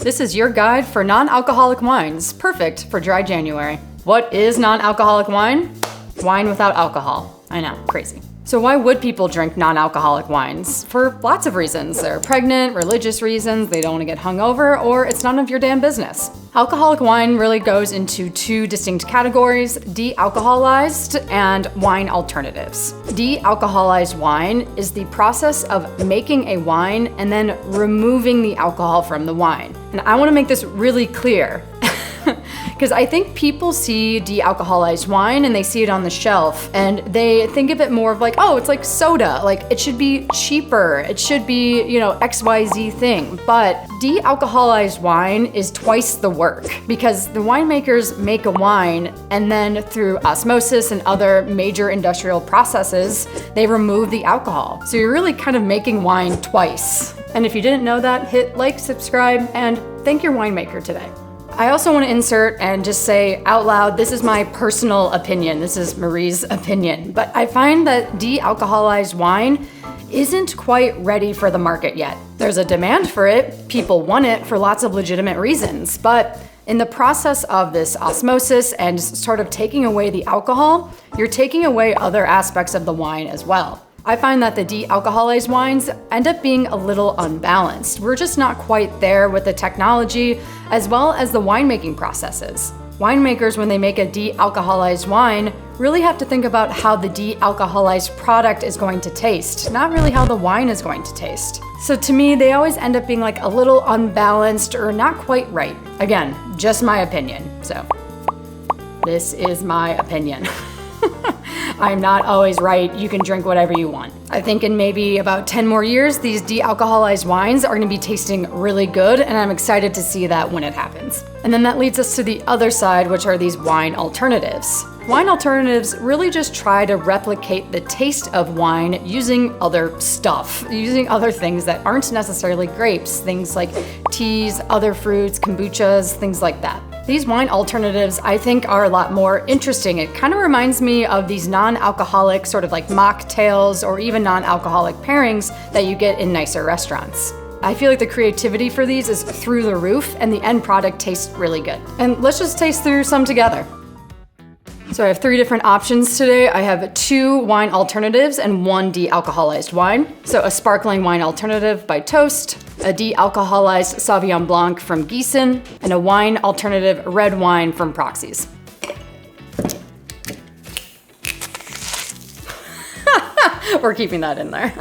This is your guide for non-alcoholic wines, perfect for dry January. What is non-alcoholic wine? Wine without alcohol. I know, crazy. So why would people drink non-alcoholic wines? For lots of reasons. They're pregnant, religious reasons, they don't want to get hungover, or it's none of your damn business. Alcoholic wine really goes into two distinct categories, de-alcoholized and wine alternatives. De-alcoholized wine is the process of making a wine and then removing the alcohol from the wine. And I want to make this really clear. Because I think people see de-alcoholized wine and they see it on the shelf and they think of it more of like, oh, it's like soda. Like it should be cheaper. It should be, XYZ thing. But de-alcoholized wine is twice the work because the winemakers make a wine and then through osmosis and other major industrial processes, they remove the alcohol. So you're really kind of making wine twice. And if you didn't know that, hit like, subscribe, and thank your winemaker today. I also want to insert and just say out loud, this is my personal opinion. This is Marie's opinion. But I find that de-alcoholized wine isn't quite ready for the market yet. There's a demand for it. People want it for lots of legitimate reasons. But in the process of this osmosis and sort of taking away the alcohol, you're taking away other aspects of the wine as well. I find that the de-alcoholized wines end up being a little unbalanced. We're just not quite there with the technology as well as the winemaking processes. Winemakers, when they make a de-alcoholized wine, really have to think about how the de-alcoholized product is going to taste, not really how the wine is going to taste. So to me, they always end up being like a little unbalanced or not quite right. Again, just my opinion. So this is my opinion. I'm not always right. You can drink whatever you want. I think in maybe about 10 more years, these de-alcoholized wines are gonna be tasting really good, and I'm excited to see that when it happens. And then that leads us to the other side, which are these wine alternatives. Wine alternatives really just try to replicate the taste of wine using other stuff, using other things that aren't necessarily grapes, things like teas, other fruits, kombuchas, things like that. These wine alternatives, I think, are a lot more interesting. It kind of reminds me of these non-alcoholic sort of like mocktails or even non-alcoholic pairings that you get in nicer restaurants. I feel like the creativity for these is through the roof and the end product tastes really good. And let's just taste through some together. So I have 3 different options today. I have 2 wine alternatives and 1 de-alcoholized wine. So a sparkling wine alternative by Toast, a de-alcoholized Sauvignon Blanc from Gießen, and a wine alternative red wine from Proxies. We're keeping that in there.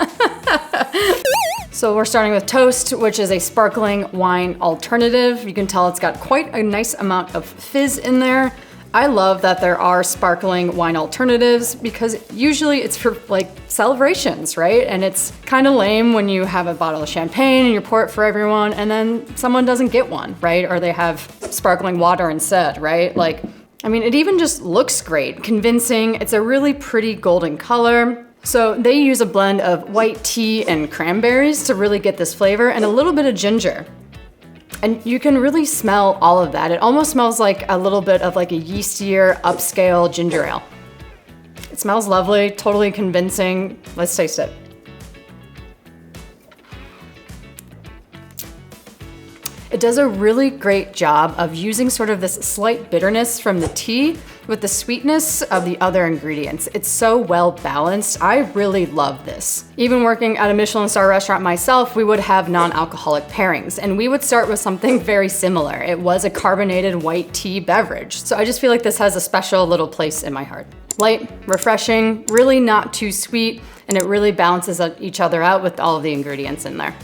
So we're starting with Toast, which is a sparkling wine alternative. You can tell it's got quite a nice amount of fizz in there. I love that there are sparkling wine alternatives because usually it's for like celebrations, right? And it's kind of lame when you have a bottle of champagne and you pour it for everyone and then someone doesn't get one, right? Or they have sparkling water instead, right? It even just looks great, convincing. It's a really pretty golden color. So they use a blend of white tea and cranberries to really get this flavor and a little bit of ginger. And you can really smell all of that. It almost smells like a little bit of like a yeastier, upscale ginger ale. It smells lovely, totally convincing. Let's taste it. It does a really great job of using sort of this slight bitterness from the tea with the sweetness of the other ingredients. It's so well balanced. I really love this. Even working at a Michelin star restaurant myself, we would have non-alcoholic pairings and we would start with something very similar. It was a carbonated white tea beverage. So I just feel like this has a special little place in my heart. Light, refreshing, really not too sweet, and it really balances each other out with all of the ingredients in there.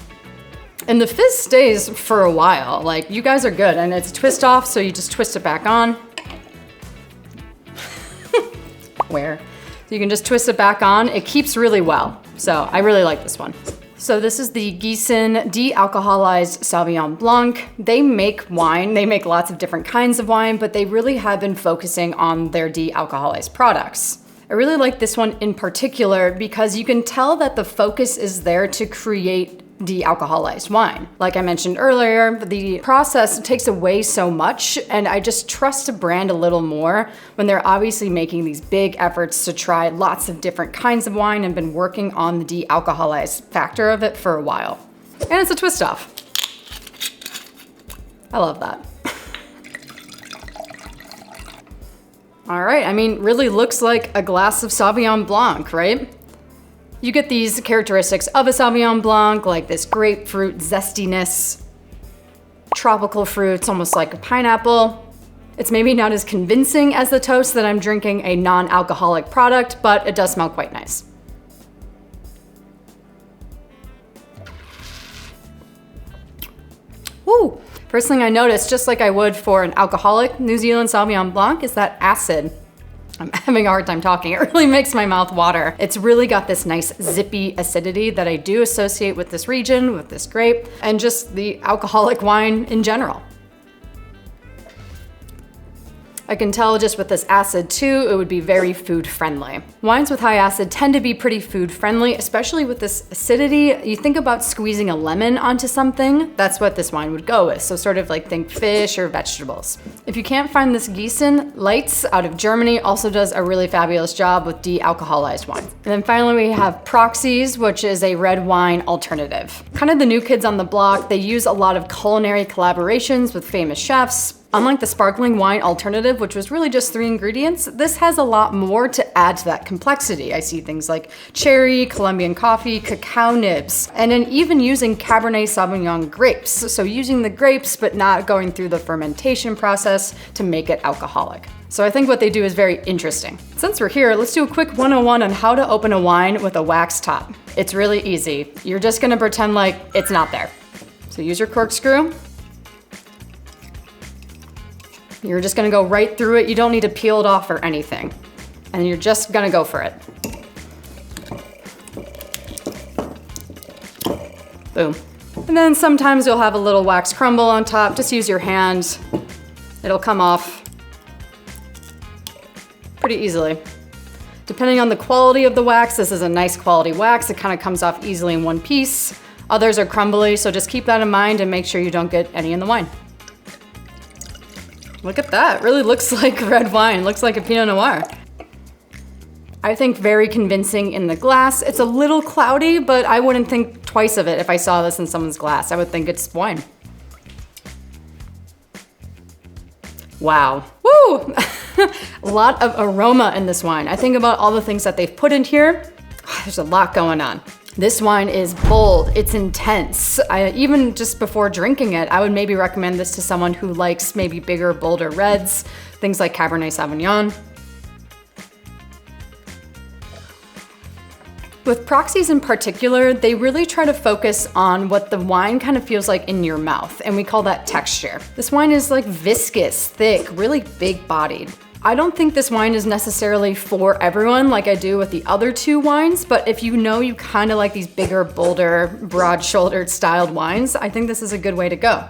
And the fizz stays for a while. Like, you guys are good. And it's twist off, so you just twist it back on. So you can just twist it back on. It keeps really well. So I really like this one. So this is the Gießen de-alcoholized Sauvignon Blanc. They make wine. They make lots of different kinds of wine, but they really have been focusing on their de-alcoholized products. I really like this one in particular because you can tell that the focus is there to create de-alcoholized wine. Like I mentioned earlier, the process takes away so much, and I just trust a brand a little more when they're obviously making these big efforts to try lots of different kinds of wine and been working on the de-alcoholized factor of it for a while. And it's a twist off. I love that. All right, I mean, really looks like a glass of Sauvignon Blanc, right? You get these characteristics of a Sauvignon Blanc, like this grapefruit zestiness, tropical fruits, almost like a pineapple. It's maybe not as convincing as the toast that I'm drinking a non-alcoholic product, but it does smell quite nice. Woo! First thing I noticed, just like I would for an alcoholic New Zealand Sauvignon Blanc, is that acid. I'm having a hard time talking. It really makes my mouth water. It's really got this nice zippy acidity that I do associate with this region, with this grape, and just the alcoholic wine in general. I can tell just with this acid too, it would be very food friendly. Wines with high acid tend to be pretty food friendly, especially with this acidity. You think about squeezing a lemon onto something, that's what this wine would go with. So sort of like think fish or vegetables. If you can't find this Gießen, Leitz out of Germany also does a really fabulous job with de-alcoholized wine. And then finally we have Proxies, which is a red wine alternative. Kind of the new kids on the block, they use a lot of culinary collaborations with famous chefs. Unlike the sparkling wine alternative, which was really just 3 ingredients, this has a lot more to add to that complexity. I see things like cherry, Colombian coffee, cacao nibs, and then even using Cabernet Sauvignon grapes. So using the grapes, but not going through the fermentation process to make it alcoholic. So I think what they do is very interesting. Since we're here, let's do a quick 101 on how to open a wine with a wax top. It's really easy. You're just gonna pretend like it's not there. So use your corkscrew. You're just gonna go right through it. You don't need to peel it off or anything. And you're just gonna go for it. Boom. And then sometimes you'll have a little wax crumble on top. Just use your hand. It'll come off pretty easily. Depending on the quality of the wax, this is a nice quality wax. It kind of comes off easily in one piece. Others are crumbly, so just keep that in mind and make sure you don't get any in the wine. Look at that, really looks like red wine, looks like a Pinot Noir. I think very convincing in the glass. It's a little cloudy, but I wouldn't think twice of it if I saw this in someone's glass. I would think it's wine. Wow, woo! A lot of aroma in this wine. I think about all the things that they've put in here. There's a lot going on. This wine is bold, it's intense. Even just before drinking it, I would maybe recommend this to someone who likes maybe bigger, bolder reds, things like Cabernet Sauvignon. With Proxies in particular, they really try to focus on what the wine kind of feels like in your mouth, and we call that texture. This wine is like viscous, thick, really big bodied. I don't think this wine is necessarily for everyone like I do with the other 2 wines, but if you know you kind of like these bigger, bolder, broad-shouldered styled wines, I think this is a good way to go.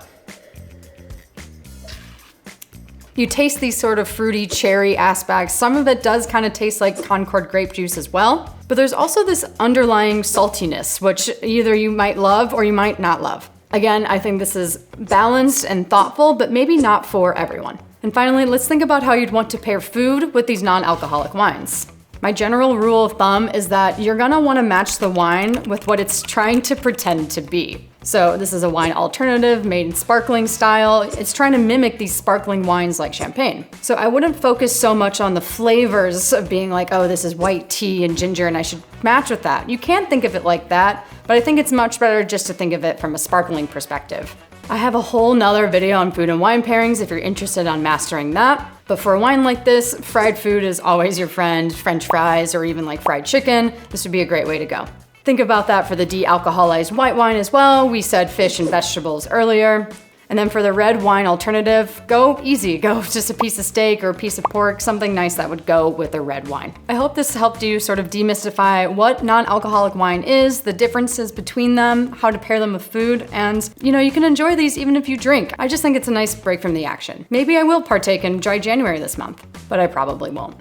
You taste these sort of fruity cherry aspects. Some of it does kind of taste like Concord grape juice as well, but there's also this underlying saltiness, which either you might love or you might not love. Again, I think this is balanced and thoughtful, but maybe not for everyone. And finally, let's think about how you'd want to pair food with these non-alcoholic wines. My general rule of thumb is that you're gonna wanna match the wine with what it's trying to pretend to be. So this is a wine alternative made in sparkling style. It's trying to mimic these sparkling wines like champagne. So I wouldn't focus so much on the flavors of being like, oh, this is white tea and ginger and I should match with that. You can think of it like that, but I think it's much better just to think of it from a sparkling perspective. I have a whole nother video on food and wine pairings if you're interested on mastering that. But for a wine like this, fried food is always your friend. French fries or even like fried chicken, this would be a great way to go. Think about that for the de-alcoholized white wine as well. We said fish and vegetables earlier. And then for the red wine alternative, go easy. Go just a piece of steak or a piece of pork, something nice that would go with a red wine. I hope this helped you sort of demystify what non-alcoholic wine is, the differences between them, how to pair them with food, and you can enjoy these even if you drink. I just think it's a nice break from the action. Maybe I will partake in Dry January this month, but I probably won't.